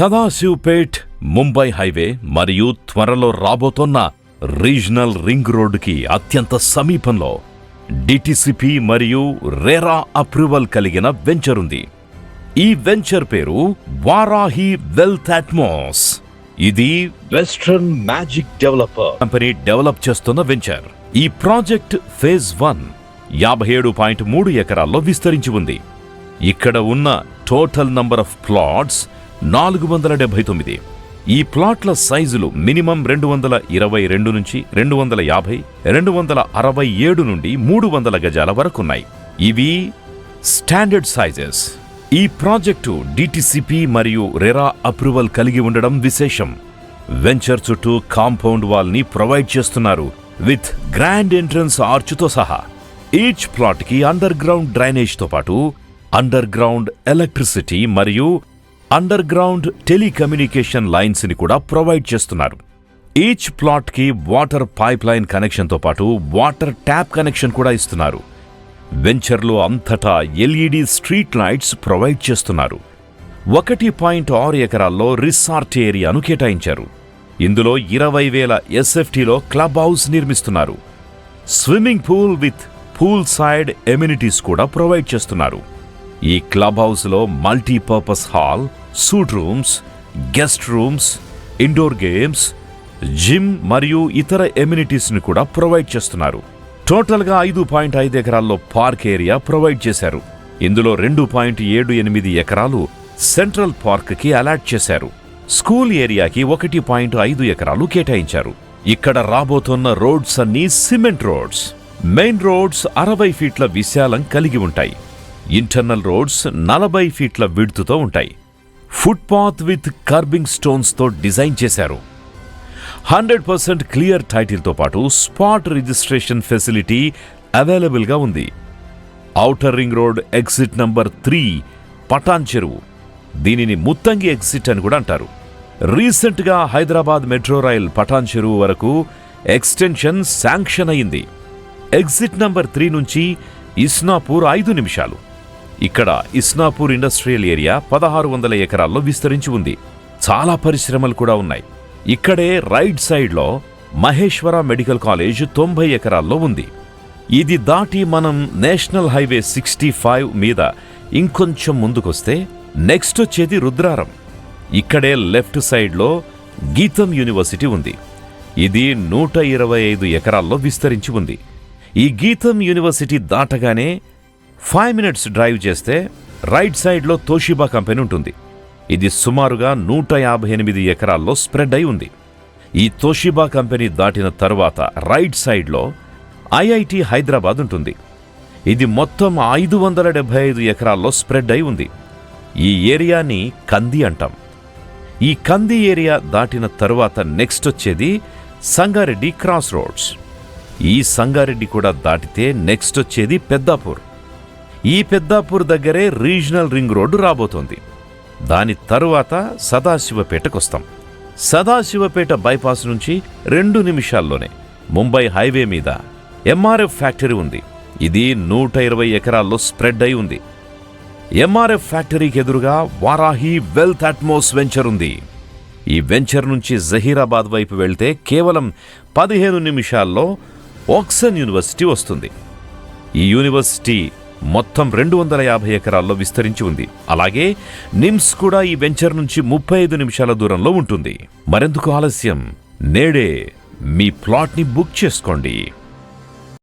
Sadasivpet Mumbai highway మరియు త్వరలో రాబోతోన్న regional ring రోడ్డుకి అత్యంత సమీపంలో డిటిసిపి మరియు రెరా అప్రూవల్ కలిగిన వెంచర్ ఉంది. ఈ వెంచర్ పేరు వారాహి వెల్త్ అట్మాస్. ఇది western magic developer company develop చేస్తున్న వెంచర్. ఈ ప్రాజెక్ట్ ఫేజ్ 1 57.3 ఎకరాల్లో విస్తరించి ఉంది. ఇక్కడ ఉన్న టోటల్ నంబర్ ఆఫ్ ప్లాట్స్ 479. ఈ ప్లాట్ల సైజులు మినిమం 222 నుంచి 250, 267 నుండి 300 గజాల వరకున్నాయి. ఇవి స్టాండర్డ్ సైజెస్. ఈ ప్రాజెక్టు డిటిసిపి మరియు రెరా అప్రూవల్ కలిగి ఉండడం విశేషం. వెంచర్ చుట్టూ కాంపౌండ్ వాల్ ని ప్రొవైడ్ చేస్తున్నారు విత్ గ్రాండ్ ఎంట్రన్స్ ఆర్చ్తో సహా. ఈచ్ ప్లాట్ కి అండర్ గ్రౌండ్ డ్రైనేజ్ తో పాటు అండర్ గ్రౌండ్ ఎలక్ట్రిసిటీ మరియు అండర్ గ్రౌండ్ టెలికమ్యూనికేషన్ లైన్స్ ని కూడా ప్రొవైడ్ చేస్తున్నారు. ఈచ్ ప్లాట్ కి వాటర్ పైప్ లైన్ కనెక్షన్ తో పాటు వాటర్ ట్యాప్ కనెక్షన్ కూడా ఇస్తున్నారు. వెంచర్లో అంతటా ఎల్ఈడి స్ట్రీట్ లైట్స్ ప్రొవైడ్ చేస్తున్నారు. 1.6 ఎకరాల్లో రిసార్ట్ ఏరియాను కేటాయించారు. ఇందులో 20,000 SFTలో క్లబ్ హౌస్ నిర్మిస్తున్నారు. Swimming pool with pool side amenities కూడా ప్రొవైడ్ చేస్తున్నారు. ఈ క్లబ్ హౌస్లో multipurpose hall, suite rooms, guest rooms, indoor games, gym మరియు ఇతర ఎమ్యూనిటీస్ ని కూడా ప్రొవైడ్ చేస్తున్నారు. టోటల్గా 5.5 ఎకరాల్లో పార్క్ ఏరియా ప్రొవైడ్ చేశారు. ఇందులో 2.78 ఎకరాలు సెంట్రల్ పార్క్ కి అలాట్ చేశారు. స్కూల్ ఏరియాకి 1.5 ఎకరాలు కేటాయించారు. ఇక్కడ రాబోతున్న రోడ్స్ అన్నీ సిమెంట్ రోడ్స్. మెయిన్ రోడ్స్ 60 ఫీట్ల విశాలం కలిగి ఉంటాయి. ఇంటర్నల్ రోడ్స్ 40 ఫీట్ల విడ్త్తో ఉంటాయి. ఫుట్పాత్ విత్ కర్బింగ్ స్టోన్స్ తో డిజైన్ చేశారు. 100% క్లియర్ టైటిల్తో పాటు స్పాట్ రిజిస్ట్రేషన్ ఫెసిలిటీ అవైలబుల్ గా ఉంది. Outer ring road exit number 3 Patan Cheruvu. దీనిని ముత్తంగి ఎగ్జిట్ అని కూడా అంటారు. రీసెంట్ గా హైదరాబాద్ మెట్రో రైల్ పటాన్ చెరువు వరకు ఎక్స్టెన్షన్ శాంక్షన్ అయింది. ఎగ్జిట్ నంబర్ 3 నుంచి ఇస్నాపూర్ 5 నిమిషాలు. ఇక్కడ ఇస్నాపూర్ ఇండస్ట్రియల్ ఏరియా 1600 ఎకరాల్లో విస్తరించి ఉంది. చాలా పరిశ్రమలు కూడా ఉన్నాయి. ఇక్కడే రైట్ సైడ్లో మహేశ్వర మెడికల్ కాలేజ్ 90 ఎకరాల్లో ఉంది. ఇది దాటి మనం నేషనల్ హైవే 65 మీద ఇంకొంచెం ముందుకొస్తే నెక్స్ట్ వచ్చేది రుద్రారం. ఇక్కడే లెఫ్ట్ సైడ్లో గీతం యూనివర్సిటీ ఉంది. ఇది 125 ఎకరాల్లో విస్తరించి ఉంది. ఈ గీతం యూనివర్సిటీ దాటగానే 5 minutes డ్రైవ్ చేస్తే రైట్ సైడ్లో తోషిబా కంపెనీ ఉంటుంది. ఇది సుమారుగా 158 ఎకరాల్లో స్ప్రెడ్ అయి ఉంది. ఈ తోషిబా కంపెనీ దాటిన తరువాత రైట్ సైడ్లో ఐఐటి హైదరాబాద్ ఉంటుంది. ఇది మొత్తం 575 ఎకరాల్లో స్ప్రెడ్ అయి ఉంది. ఈ ఏరియాని కంది అంటాం. ఈ కంది ఏరియా దాటిన తరువాత నెక్స్ట్ వచ్చేది సంగారెడ్డి క్రాస్ రోడ్స్. ఈ సంగారెడ్డి కూడా దాటితే నెక్స్ట్ వచ్చేది పెద్దాపూర్. ఈ పెద్దాపూర్ దగ్గరే రీజనల్ రింగ్ రోడ్డు రాబోతోంది. దాని తరువాత సదాశివపేటకొస్తాం. సదాశివపేట బైపాస్ నుంచి 2 నిమిషాల్లోనే ముంబై హైవే మీద ఎంఆర్ఎఫ్ ఫ్యాక్టరీ ఉంది. ఇది 120 ఎకరాల్లో స్ప్రెడ్ అయి ఉంది. ఎంఆర్ఎఫ్ ఫ్యాక్టరీకి ఎదురుగా వారాహి వెల్త్ అట్మాస్ వెంచర్ ఉంది. ఈ వెంచర్ నుంచి జహీరాబాద్ వైపు వెళ్తే కేవలం 15 నిమిషాల్లో ఓక్సన్ యూనివర్సిటీ వస్తుంది. ఈ యూనివర్సిటీ మొత్తం 250 ఎకరాల్లో విస్తరించి ఉంది. అలాగే నిమ్స్ కూడా ఈ వెంచర్ నుంచి 35 నిమిషాల దూరంలో ఉంటుంది. మరెందుకు ఆలస్యం? నేడే మీ ప్లాట్ని బుక్ చేసుకోండి.